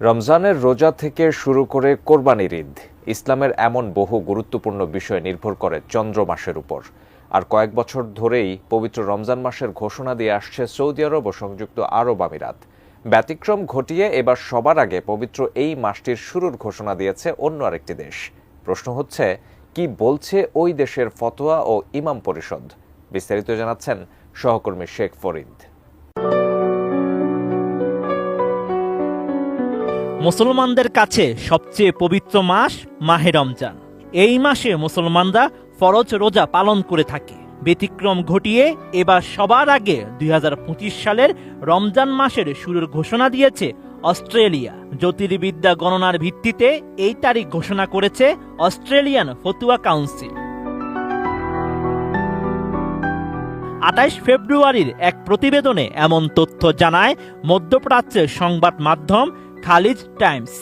রমজানের রোজা থেকে শুরু করে কোরবানির ঈদ, ইসলামের এমন বহু গুরুত্বপূর্ণ বিষয় নির্ভর করে চন্দ্র মাসের উপর। আর কয়েক বছর ধরেই পবিত্র রমজান মাসের ঘোষণা দিয়ে আসছে সৌদি আরব ও সংযুক্ত আরব আমিরাত। ব্যতিক্রম ঘটিয়ে এবার সবার আগে পবিত্র এই মাসটির শুরুর ঘোষণা দিয়েছে অন্য আরেকটি দেশ। প্রশ্ন হচ্ছে, কি বলছে ওই দেশের ফতোয়া ও ইমাম পরিষদ? বিস্তারিত জানাচ্ছেন সহকর্মী শেখ ফরিদ। মুসলমানদের কাছে সবচেয়ে পবিত্র মাস মাহে রমজান। এই মাসে মুসলমানরা ফরজ রোজা পালন করে থাকে। ব্যতিক্রম ঘটিয়ে এবার সবার আগে ২০২৫ সালের রমজান মাসের শুরুর ঘোষণা দিয়েছে অস্ট্রেলিয়া। জ্যোতির্বিদ্যা গণনার ভিত্তিতে এই তারিখ ঘোষণা করেছে অস্ট্রেলিয়ান ফতুয়া কাউন্সিল। ২৮ ফেব্রুয়ারির এক প্রতিবেদনে এমন তথ্য জানায় মধ্যপ্রাচ্যের সংবাদ মাধ্যম খালিজ টাইমস।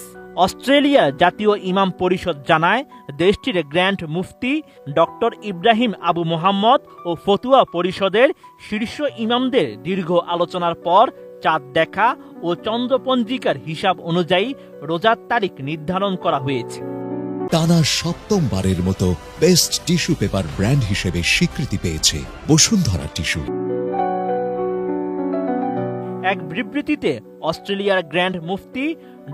অস্ট্রেলিয়ার জাতীয় ইমাম পরিষদ জানায়, দেশটির গ্র্যান্ড মুফতি ডক্টর ইব্রাহিম আবু মোহাম্মদ ও ফতুয়া পরিষদের শীর্ষ ইমামদের দীর্ঘ আলোচনার পর চাঁদ দেখা ও চন্দ্রপঞ্জিকার হিসাব অনুযায়ী রোজার তারিখ নির্ধারণ করা হয়েছে। টানা সপ্তমবারের মতো বেস্ট টিস্যু পেপার ব্র্যান্ড হিসেবে স্বীকৃতি পেয়েছে বসুন্ধরা টিস্যু। এক বিবৃতিতে অস্ট্রেলিয়ার গ্র্যান্ড মুফতি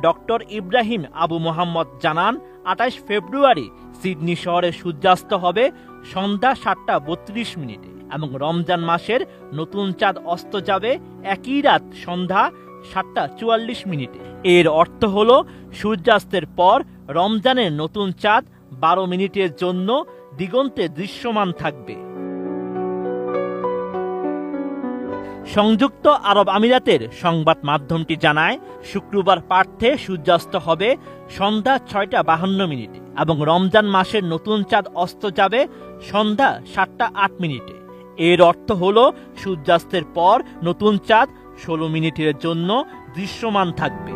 ডক্টর ইব্রাহিম আবু মোহাম্মদ জানান, ২৮ ফেব্রুয়ারি সিডনি শহরে সূর্যাস্ত হবে সন্ধ্যা ৭:৩২ এবং রমজান মাসের নতুন চাঁদ অস্ত যাবে একই রাত সন্ধ্যা ৭:৪৪। এর অর্থ হল সূর্যাস্তের পর রমজানের নতুন চাঁদ ১২ মিনিটের জন্য দিগন্তে দৃশ্যমান থাকবে। সংযুক্ত আরব আমিরাতের সংবাদ মাধ্যমটি জানায়, শুক্রবার পার্থে সূর্যাস্ত হবে সন্ধ্যা ৬:৫২ এবং রমজান মাসের নতুন চাঁদ অস্ত যাবে সন্ধ্যা ৭:০৮। এর অর্থ হল সূর্যাস্তের পর নতুন চাঁদ ১৬ মিনিটের জন্য দৃশ্যমান থাকবে।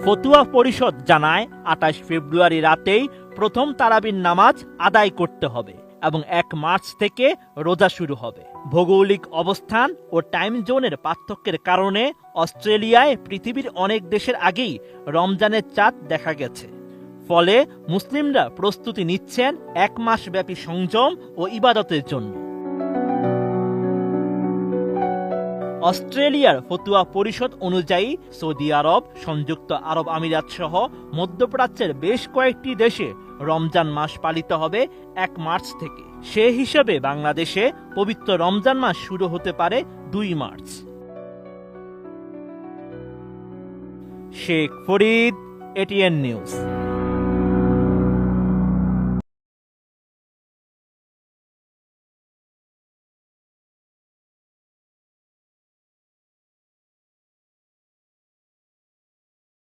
ফতুয়া পরিষদ জানায়, ২৮ ফেব্রুয়ারি রাতেই প্রথম তারাবির নামাজ আদায় করতে হবে এবং ১ মার্চ থেকে রোজা শুরু হবে। ভৌগোলিক অবস্থান ও টাইম জোনের পার্থক্যের কারণে অস্ট্রেলিয়ায় পৃথিবীর অনেক দেশের আগেই রমজানের চাঁদ দেখা গেছে। ফলে মুসলিমরা প্রস্তুতি নিচ্ছেন ১ মাস ব্যাপী সংযম ও ইবাদতের জন্য। অস্ট্রেলিয়ার ফতুয়া পরিষদ অনুযায়ী সৌদি আরব, সংযুক্ত আরব আমিরাত সহ মধ্যপ্রাচ্যের বেশ কয়েকটি দেশে রমজান মাস পালিত হবে ১ মার্চ থেকে। সে হিসাবে বাংলাদেশে পবিত্র রমজান মাস শুরু হতে পারে ২ March. Sheikh Farid, ATN news.